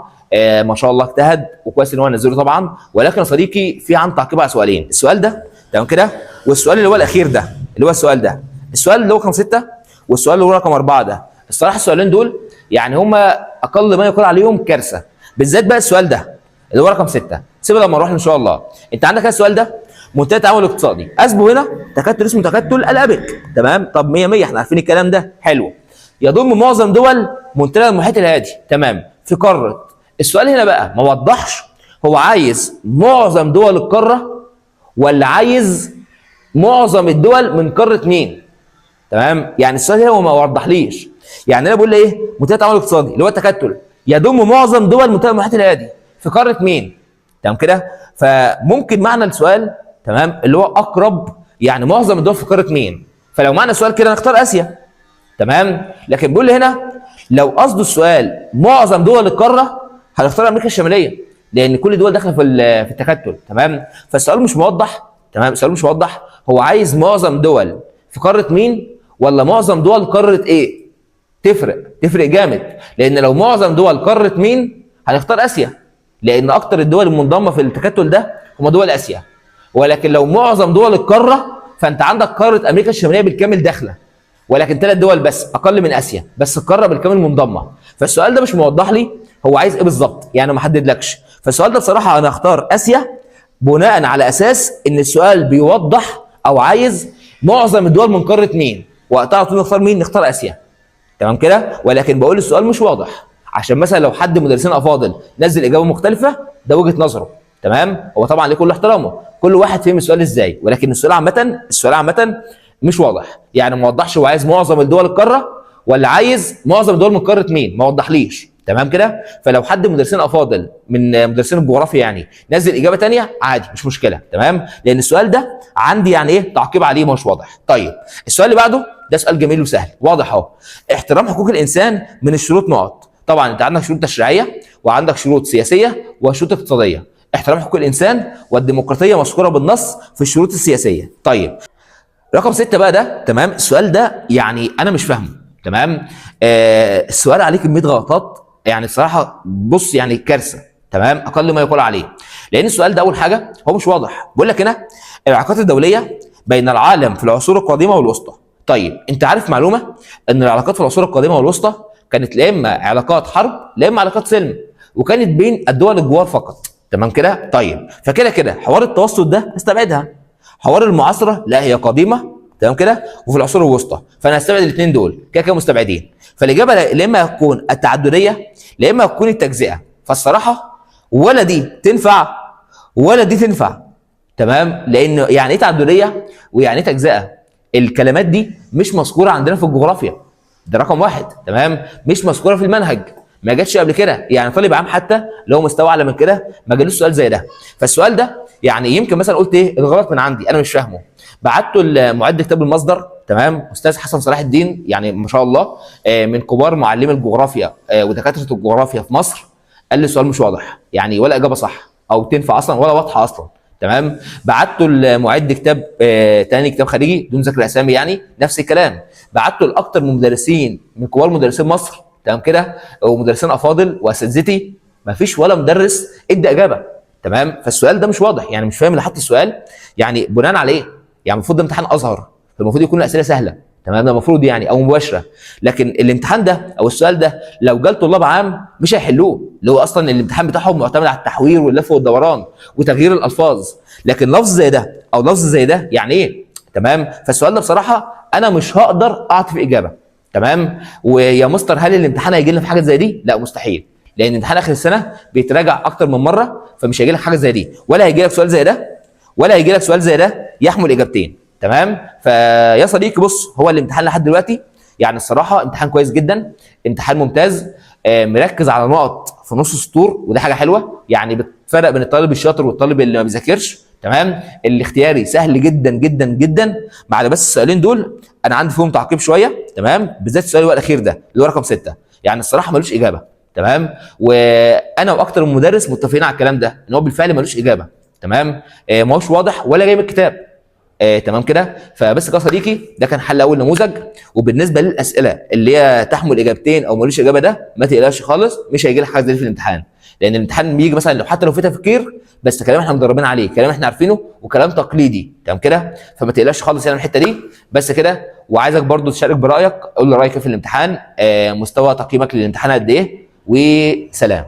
ما شاء الله اجتهد وكويس ان هو نزله طبعا. ولكن يا صديقي في عن تعقيب على سؤالين، السؤال ده تمام كده والسؤال اللي هو الاخير ده اللي هو السؤال ده. السؤال اللي هو رقم 6 والسؤال اللي هو رقم 4 ده. الصراحه السؤالين دول يعني هما اقل ما يقال عليهم كارثه، بالذات بقى السؤال ده اللي هو رقم 6. سيبه لما نروح ان شاء الله. انت عندك السؤال ده منتدى التعاون الاقتصادي، اسمه هنا تكتل اسمه تكتل الابك. تمام؟ طب 100 100 احنا عارفين الكلام ده. حلو. يضم معظم دول منتدى المحيط الهادي. تمام؟ في قاره. السؤال هنا بقى ما وضحش هو عايز معظم دول القاره ولا عايز معظم الدول من قاره مين. تمام؟ يعني السؤال هنا هو ما وضحليش. يعني انا بقول له ايه؟ منتدى التعاون الاقتصادي اللي هو التكتل يضم معظم دول منتدى المحيط الهادي في قاره مين. تمام كده؟ فممكن معنى السؤال تمام اللي هو اقرب يعني معظم الدول في قاره مين. فلو معنى السؤال كده نختار اسيا. تمام؟ لكن بيقول لي هنا لو قصده السؤال معظم دول القاره هنختار امريكا الشماليه، لان كل دول داخله في التكتل. تمام؟ فالسؤال مش موضح. تمام؟ السؤال مش موضح هو عايز معظم دول في قاره مين ولا معظم دول قاره ايه. تفرق جامد، لان لو معظم دول قاره مين هنختار اسيا، لان اكتر الدول المنضمه في التكتل ده هم دول اسيا. ولكن لو معظم دول القاره فانت عندك قاره امريكا الشماليه بالكامل داخله، ولكن 3 دول بس اقل من اسيا، بس القاره بالكامل منضمه. فالسؤال ده مش موضح لي هو عايز ايه بالظبط، يعني ما حددلكش. فالسؤال ده بصراحه انا هختار اسيا بناء على اساس ان السؤال بيوضح او عايز معظم الدول من قاره مين، وقتها على طول نختار مين؟ نختار اسيا. تمام كده؟ ولكن بقول السؤال مش واضح عشان مثلا لو حد مدرسين افاضل نزل اجابه مختلفه ده وجهه نظره. تمام؟ هو طبعا ليه كل احترامه، كل واحد فهم السؤال ازاي، ولكن السؤال عامه مش واضح. يعني ما وضحش هو عايز معظم الدول القاره ولا عايز معظم الدول من قاره مين، ما وضحليش. تمام كده؟ فلو حد مدرسين افاضل من مدرسين الجغرافيا يعني نزل اجابه ثانيه عادي مش مشكله. تمام؟ لان السؤال ده عندي يعني ايه تعقيب عليه مش واضح. طيب السؤال اللي بعده ده سؤال جميل وسهل واضح اهو. احترام حقوق الانسان من الشروط نقط. طبعا انت عندك شروط تشريعيه وعندك شروط سياسيه وشروط اقتصاديه. احترام حقوق الانسان والديمقراطيه مذكوره بالنص في الشروط السياسيه. طيب رقم 6 بقى ده. تمام؟ السؤال ده يعني انا مش فاهمه. تمام؟ السؤال عليه كميه غلطات يعني الصراحه بص يعني كارثه. تمام؟ اقل ما يقال عليه، لان السؤال ده اول حاجه هو مش واضح. بيقول لك هنا العلاقات الدوليه بين العالم في العصور القديمه والوسطى. طيب انت عارف معلومه ان العلاقات في العصور القديمه والوسطى كانت لا اما علاقات حرب لا اما علاقات سلم، وكانت بين الدول الجوار فقط. تمام كده؟ طيب فكده حوار التوسط ده استبعدها. حوار المعاصره لا هي قديمه. تمام كده؟ وفي العصور الوسطى، فانا هستبعد الاثنين دول كده مستبعدين. فالاجابه لا اما هتكون التعدديه لا اما هتكون التجزئه. فالصراحه ولا دي تنفع ولا دي تنفع. تمام، لان يعني ايه تعدديه ويعني ايه تجزئه؟ الكلمات دي مش مذكوره عندنا في الجغرافيا، ده رقم واحد. تمام، مش مذكوره في المنهج، ما جاتش قبل كده. يعني طالب عام حتى لو مستوى اعلى من كده ما جالوش سؤال زي ده. فالسؤال ده يعني يمكن مثلا قلت ايه الغلط من عندي انا مش فاهمه، بعته لمعد كتاب المصدر، تمام، استاذ حسن صلاح الدين، يعني ما شاء الله من كبار معلمي الجغرافيا ودكاتره الجغرافيا في مصر. قال لي السؤال مش واضح، يعني ولا اجابه صح او تنفع اصلا ولا واضحه اصلا. تمام، بعته لمعد كتاب تاني، كتاب خارجي بدون ذكر اسامي، يعني نفس الكلام. بعته لاكثر من مدرسين من كبار مدرسين مصر، تمام كده، ومدرسين افاضل واساتذتي، ما فيش ولا مدرس ادى اجابه. تمام، فالسؤال ده مش واضح، يعني مش فاهم اللي حط السؤال يعني بناء على ايه. يعني المفروض ده امتحان ازهر، فالمفروض يكون الاسئله سهله، تمام، ده المفروض يعني او مباشره. لكن الامتحان ده او السؤال ده لو جال طلاب عام مش هيحلوه، اللي هو اصلا الامتحان بتاعهم معتمد على التحوير واللف والدوران وتغيير الالفاظ. لكن لفظ زي ده او لفظ زي ده يعني ايه؟ تمام، فالسؤال ده بصراحه انا مش هقدر اعطي فيه اجابه. تمام، ويا مستر هل الامتحان هيجي لنا في حاجه زي دي؟ لا مستحيل، لان امتحان اخر السنه بيتراجع اكتر من مره، فمش هيجي لك حاجه زي دي، ولا هيجي لك سؤال زي ده، ولا هيجي لك سؤال زي ده يحمل اجابتين. تمام، فيا صديقي بص، هو الامتحان لحد دلوقتي يعني الصراحه امتحان كويس جدا، امتحان ممتاز، مركز على نقط في نص سطور، وده حاجه حلوه، يعني بتفرق بين الطالب الشاطر والطالب اللي ما بيذاكرش. تمام، الاختياري سهل جدا جدا جدا، ما عدا بس السؤالين دول انا عندي فيهم تعقيب شويه. تمام، بالذات السؤال الاخير ده اللي هو رقم 6، يعني الصراحه ملوش اجابه. تمام، وانا واكتر من مدرس متفقين على الكلام ده ان هو بالفعل ملوش اجابه. تمام، ما هوش واضح ولا جاي من الكتاب. تمام كده. فبس كده يا صديقي، ده كان حل اول نموذج. وبالنسبه للاسئله اللي هي تحمل اجابتين او ملوش اجابه، ده ما تقلقش خالص، مش هيجي لك حاجه زي دي في الامتحان، لان الامتحان بيجي مثلا لو حتى لو في تفكير، بس كلام احنا مدربين عليه، كلام احنا عارفينه وكلام تقليدي. تمام كده، فما تقلقش خالص يعني من الحته دي. بس كده، وعايزك برضو تشارك برايك، قول لي رايك إيه في الامتحان، مستوى تقييمك للامتحان قد ايه، وسلام.